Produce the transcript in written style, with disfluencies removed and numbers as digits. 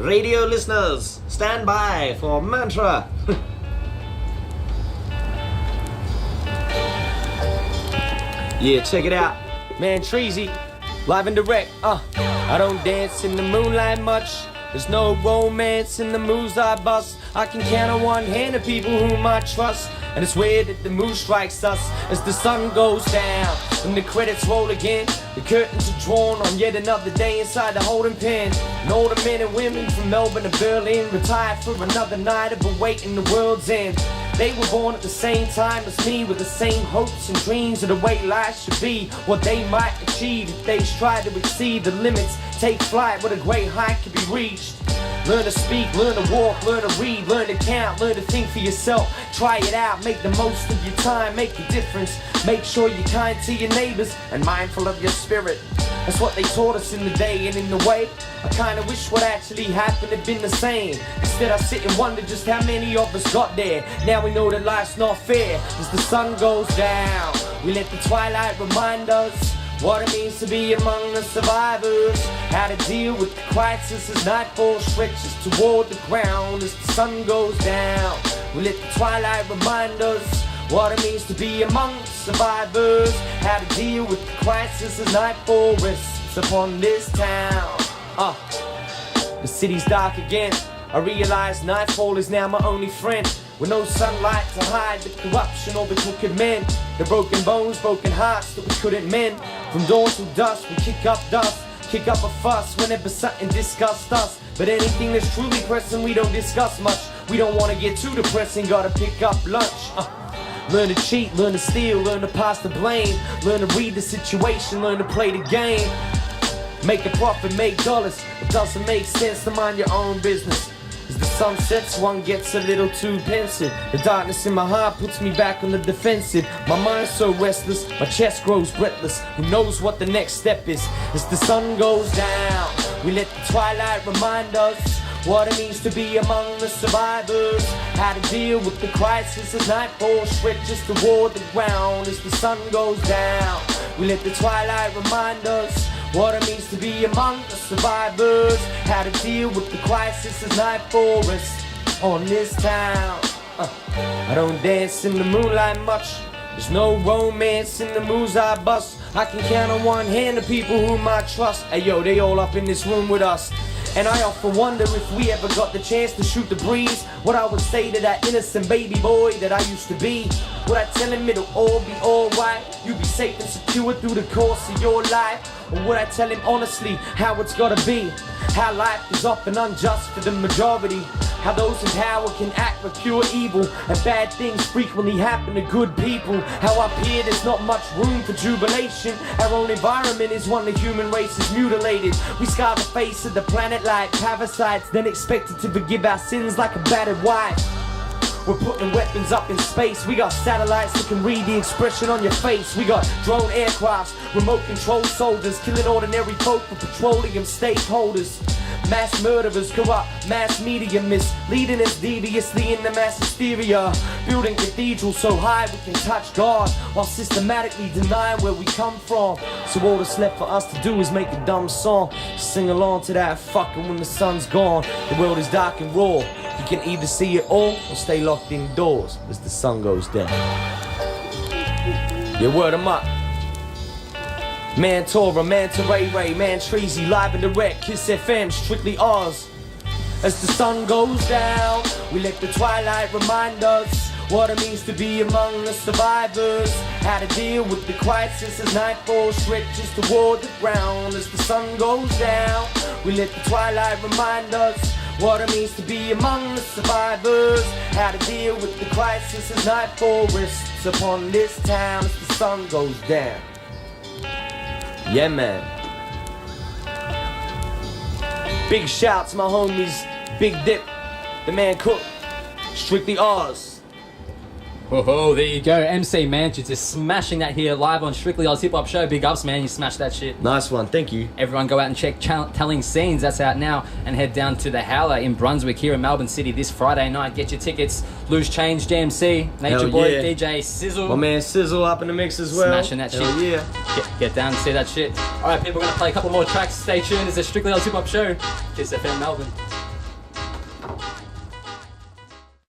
Radio listeners, stand by for mantra. Yeah, check it out. Man, Treasy, live and direct. I don't dance in the moonlight much. There's no romance in the moves I bust. I can count on one hand the people whom I trust. And it's weird that the mood strikes us as the sun goes down and the credits roll again. The curtains are drawn on yet another day inside the holding pen. And all the men and women from Melbourne to Berlin retired for another night of awaiting the world's end. They were born at the same time as me, with the same hopes and dreams of the way life should be. What they might achieve if they strive to exceed the limits. Take flight where a great height can be reached. Learn to speak, learn to walk, learn to read, learn to count, learn to think for yourself. Try it out, make the most of your time, make a difference. Make sure you're kind to your neighbors and mindful of your spirit. That's what they taught us in the day, and in the way I kinda wish what actually happened had been the same. Instead I sit and wonder just how many of us got there. Now we know that life's not fair as the sun goes down. We let the twilight remind us what it means to be among the survivors. How to deal with the crisis as nightfall stretches toward the ground as the sun goes down. We let the twilight remind us what it means to be among the survivors. How to deal with the crisis as nightfall rests upon this town. The city's dark again. I realize nightfall is now my only friend. With no sunlight to hide the corruption or the crooked men. The broken bones, broken hearts that we couldn't mend. From dawn till dusk we kick up dust, kick up a fuss whenever something disgusts us. But anything that's truly pressing we don't discuss much. We don't want to get too depressing, gotta pick up lunch. Learn to cheat, learn to steal, learn to pass the blame. Learn to read the situation, learn to play the game. Make a profit, make dollars. It doesn't make sense to mind your own business. As the sun sets, one gets a little too pensive. The darkness in my heart puts me back on the defensive. My mind's so restless, my chest grows breathless. Who knows what the next step is? As the sun goes down, we let the twilight remind us what it means to be among the survivors. How to deal with the crisis as nightfall stretches toward the ground. As the sun goes down, we let the twilight remind us what it means to be among the survivors. How to deal with the crisis as nightfall rests on this town. I don't dance in the moonlight much. There's no romance in the moves I bust. I can count on one hand the people whom I trust. Hey yo, they all up in this room with us. And I often wonder if we ever got the chance to shoot the breeze. What I would say to that innocent baby boy that I used to be. Would I tell him it'll all be alright? You'll be safe and secure through the course of your life. Or would I tell him honestly how it's gotta be? How life is often unjust for the majority. How those in power can act for pure evil, and bad things frequently happen to good people. How up here there's not much room for jubilation. Our own environment is one the human race is mutilated. We scar the face of the planet like parasites, then expected to forgive our sins like a battered wife. We're putting weapons up in space. We got satellites that can read the expression on your face. We got drone aircrafts, remote control soldiers, killing ordinary folk for petroleum stakeholders. Mass murderers, corrupt mass media, misleading us deviously in the mass hysteria. Building cathedrals so high we can touch God, while systematically denying where we come from. So all that's left for us to do is make a dumb song. Sing along to that fucking when the sun's gone. The world is dark and raw. You can either see it all or stay locked indoors as the sun goes down. You word 'em up. Man Tora, man to Ray Ray, man Treasy, live and direct, Kiss FM, Strictly Oz. As the sun goes down, we let the twilight remind us what it means to be among the survivors. How to deal with the crisis as nightfall stretches toward the ground. As the sun goes down, we let the twilight remind us what it means to be among the survivors. How to deal with the crisis as nightfall rests upon this town as the sun goes down. Yeah, man. Big shouts, my homies. Big Dip, the man Cook, Strictly Oz. Oh, there you go. MC Manchester just smashing that here live on Strictly Oz Hip Hop Show. Big ups, man. You smashed that shit. Nice one. Thank you. Everyone go out and check Telling Scenes. That's out now. And head down to the Howler in Brunswick here in Melbourne City this Friday night. Get your tickets. Loose Change, JMC, Nature Hell Boy, yeah. DJ Sizzle. My man Sizzle up in the mix as well. Smashing that shit. Hell yeah. Get down and see that shit. Alright, people, we're going to play a couple more tracks. Stay tuned. It's a Strictly Oz Hip Hop Show. Kiss FM Melbourne.